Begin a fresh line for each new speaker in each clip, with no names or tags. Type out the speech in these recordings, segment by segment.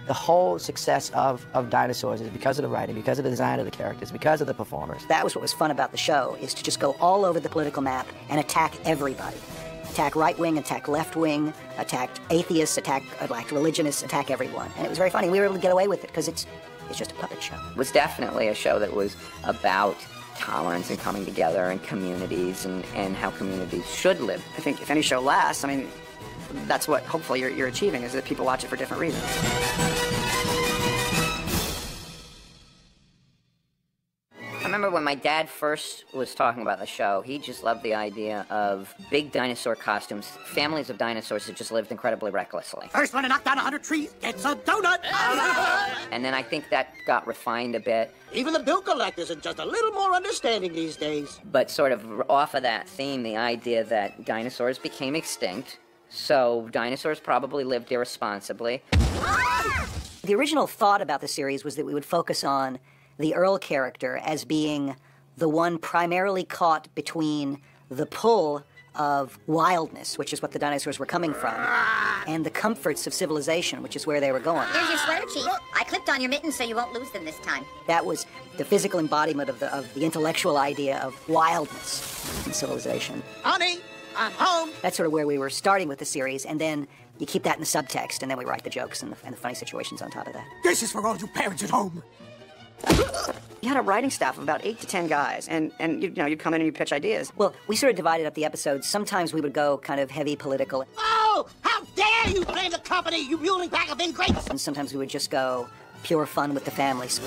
The whole success of Dinosaurs is because of the writing, because of the design of the characters, because of the performers. That was what was fun about the show, is to just go all over the political map and attack everybody. Attack right wing, attack left wing, attack atheists, attack religionists, attack everyone. And it was very funny. We were able to get away with it because it's just a puppet show.
It was definitely a show that was about tolerance and coming together and communities and how communities should live.
I think if any show lasts, I mean, that's what hopefully you're achieving, is that people watch it for different reasons.
I remember when my dad first was talking about the show, he just loved the idea of big dinosaur costumes, families of dinosaurs that just lived incredibly recklessly.
First one to knock down 100 trees gets a donut!
And then I think that got refined a bit.
Even the bill collectors are just a little more understanding these days.
But sort of off of that theme, the idea that dinosaurs became extinct, so dinosaurs probably lived irresponsibly.
The original thought about the series was that we would focus on the Earl character as being the one primarily caught between the pull of wildness, which is what the dinosaurs were coming from, and the comforts of civilization, which is where they were going.
Here's your sweater, Chief. I clipped on your mittens so you won't lose them this time.
That was the physical embodiment of the intellectual idea of wildness in civilization.
Honey, I'm home.
That's sort of where we were starting with the series, and then you keep that in the subtext, and then we write the jokes and the funny situations on top of that.
This is for all you parents at home.
You had a writing staff of about 8 to 10 guys, and you'd come in and you'd pitch ideas.
Well, we sort of divided up the episodes. Sometimes we would go kind of heavy political.
Oh, how dare you blame the company, you mewling pack of ingrates!
And sometimes we would just go pure fun with the families.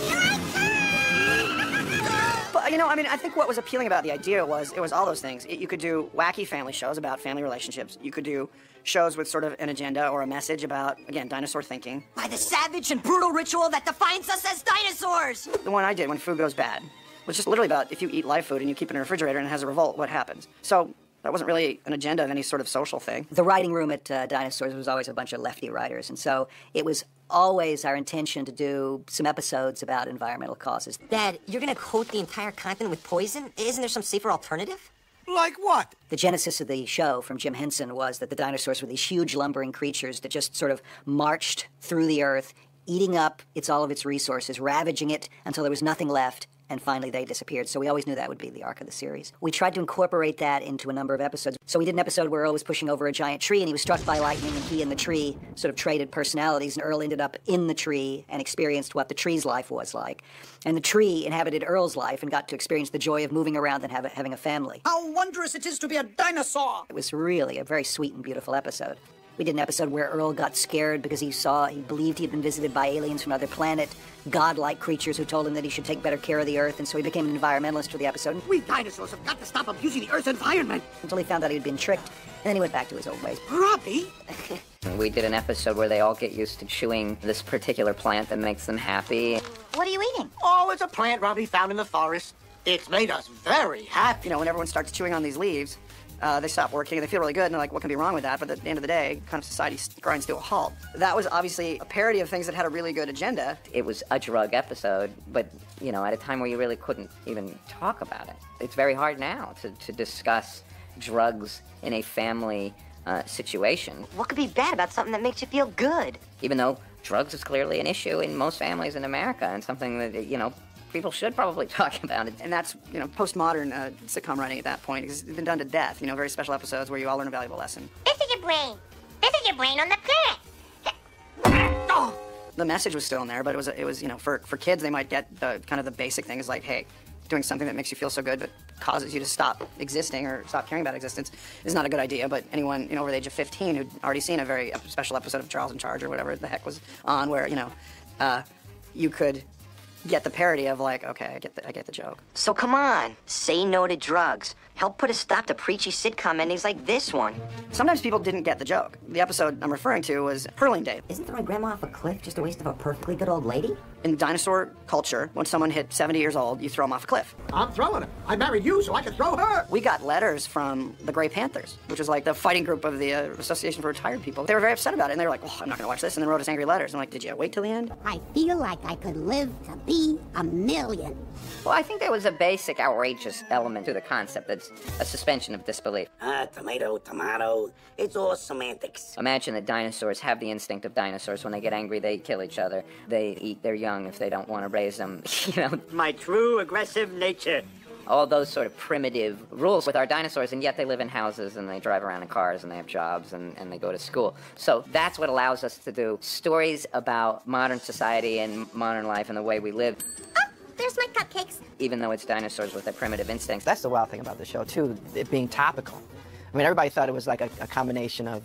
But, I mean, I think what was appealing about the idea was, it was all those things. You could do wacky family shows about family relationships. You could do shows with sort of an agenda or a message about, again, dinosaur thinking.
By the savage and brutal ritual that defines us as dinosaurs!
The one I did, When Food Goes Bad, was just literally about if you eat live food and you keep it in a refrigerator and it has a revolt, what happens? So that wasn't really an agenda of any sort of social thing.
The writing room at Dinosaurs was always a bunch of lefty writers, and so it was always our intention to do some episodes about environmental causes.
Dad, you're gonna coat the entire continent with poison? Isn't there some safer alternative?
Like what?
The genesis of the show from Jim Henson was that the dinosaurs were these huge lumbering creatures that just sort of marched through the earth, eating up all of its resources, ravaging it until there was nothing left, and finally they disappeared. So we always knew that would be the arc of the series. We tried to incorporate that into a number of episodes. So we did an episode where Earl was pushing over a giant tree and he was struck by lightning, and he and the tree sort of traded personalities, and Earl ended up in the tree and experienced what the tree's life was like. And the tree inhabited Earl's life and got to experience the joy of moving around and having a family.
How wondrous it is to be a dinosaur!
It was really a very sweet and beautiful episode. We did an episode where Earl got scared because he believed he'd been visited by aliens from another planet, godlike creatures who told him that he should take better care of the Earth, and so he became an environmentalist for the episode.
We dinosaurs have got to stop abusing the Earth's environment!
Until he found out he'd been tricked, and then he went back to his old ways.
Robbie?
We did an episode where they all get used to chewing this particular plant that makes them happy.
What are you eating?
Oh, it's a plant Robbie found in the forest. It's made us very happy.
When everyone starts chewing on these leaves, they stop working, and they feel really good, and they're like, what can be wrong with that? But at the end of the day, kind of society grinds to a halt. That was obviously a parody of things that had a really good agenda.
It was a drug episode, but, at a time where you really couldn't even talk about it. It's very hard now to discuss drugs in a family situation.
What could be bad about something that makes you feel good?
Even though drugs is clearly an issue in most families in America, and something that, people should probably talk about it.
And that's, postmodern sitcom writing at that point, because it's been done to death, very special episodes where you all learn a valuable lesson.
This is your brain. This is your brain on the plant.
Oh!
The message was still in there, but it was for kids, they might get the basic thing is like, hey, doing something that makes you feel so good but causes you to stop existing or stop caring about existence is not a good idea. But anyone, over the age of 15 who'd already seen a very special episode of Charles in Charge or whatever the heck was on, where, you could get the parody of like, okay, I get the joke.
So come on, say no to drugs. Help put a stop to preachy sitcom endings like this one.
Sometimes people didn't get the joke. The episode I'm referring to was Hurling Day.
Isn't throwing grandma off a cliff just a waste of a perfectly good old lady?
In dinosaur culture, when someone hit 70 years old, you throw them off a cliff.
I'm throwing her. I married you so I can throw her.
We got letters from the Gray Panthers, which is like the fighting group of the Association for Retired People. They were very upset about it, and they were like, oh, I'm not going to watch this, and then wrote us angry letters. I'm like, did you wait till the end?
I feel like I could live to be 1,000,000.
Well, I think there was a basic outrageous element to the concept that's a suspension of disbelief.
Tomato, tomato, it's all semantics.
Imagine that dinosaurs have the instinct of dinosaurs. When they get angry, they kill each other. They eat their young if they don't want to raise them.
My true aggressive nature.
All those sort of primitive rules with our dinosaurs, and yet they live in houses and they drive around in cars and they have jobs and they go to school. So that's what allows us to do stories about modern society and modern life and the way we live.
There's my cupcakes.
Even though it's dinosaurs with their primitive instincts.
That's the wild thing about the show, too, it being topical. I mean, everybody thought it was like a combination of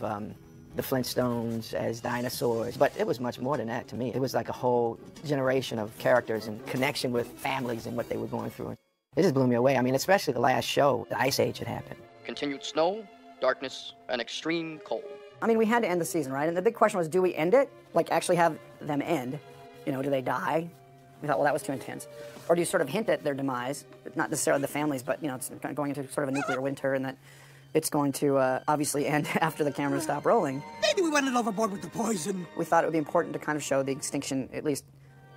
the Flintstones as dinosaurs, but it was much more than that to me. It was like a whole generation of characters and connection with families and what they were going through. It just blew me away. I mean, especially the last show, the Ice Age had happened.
Continued snow, darkness, and extreme cold.
I mean, we had to end the season, right? And the big question was, do we end it? Like, actually have them end? You know, do they die? We thought, well, that was too intense. Or do you sort of hint at their demise? Not necessarily the families, but, you know, it's going into sort of a nuclear winter, and that it's going to obviously end after the cameras stop rolling.
Maybe we went a little overboard with the poison.
We thought it would be important to kind of show the extinction, at least,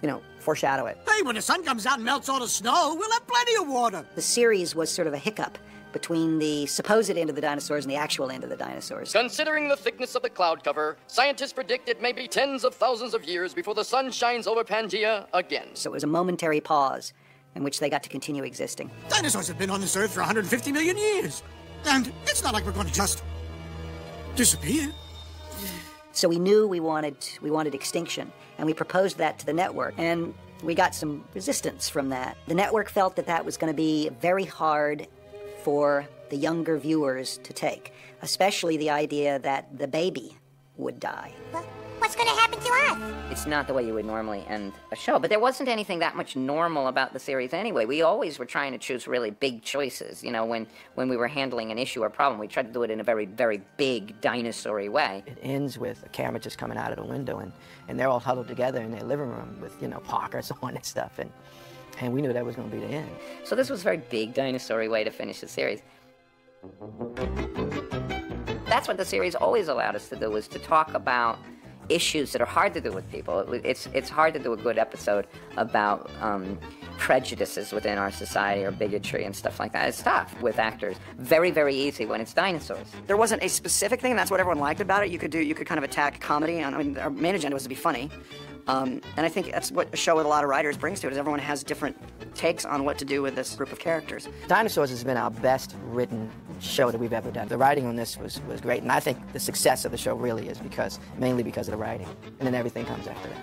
you know, foreshadow it.
Hey, when the sun comes out and melts all the snow, we'll have plenty of water.
The series was sort of a hiccup between the supposed end of the dinosaurs and the actual end of the dinosaurs.
Considering the thickness of the cloud cover, scientists predict it may be tens of thousands of years before the sun shines over Pangaea again.
So it was a momentary pause in which they got to continue existing.
Dinosaurs have been on this earth for 150 million years. And it's not like we're going to just disappear.
So we knew we wanted extinction, and we proposed that to the network, and we got some resistance from that. The network felt that that was going to be very hard for the younger viewers to take, especially the idea that the baby would die.
Well, what's going to happen to us?
It's not the way you would normally end a show, but there wasn't anything that much normal about the series anyway. We always were trying to choose really big choices. You know, when we were handling an issue or problem, we tried to do it in a very, very big, dinosaur-y way.
It ends with a camera just coming out of the window, and they're all huddled together in their living room with, you know, Parkers on and stuff, and we knew that was going to be the end.
So this was a very big, dinosaur-y way to finish the series. That's what the series always allowed us to do, was to talk about issues that are hard to do with people. It's hard to do a good episode about prejudices within our society or bigotry and stuff like that. It's tough with actors. Very, very easy when it's dinosaurs.
There wasn't a specific thing, and that's what everyone liked about it. You could kind of attack comedy, and I mean, our main agenda was to be funny. And I think that's what a show with a lot of writers brings to it, is everyone has different takes on what to do with this group of characters.
Dinosaurs has been our best written show that we've ever done. The writing on this was great, and I think the success of the show really is mainly because of the writing, and then everything comes after that.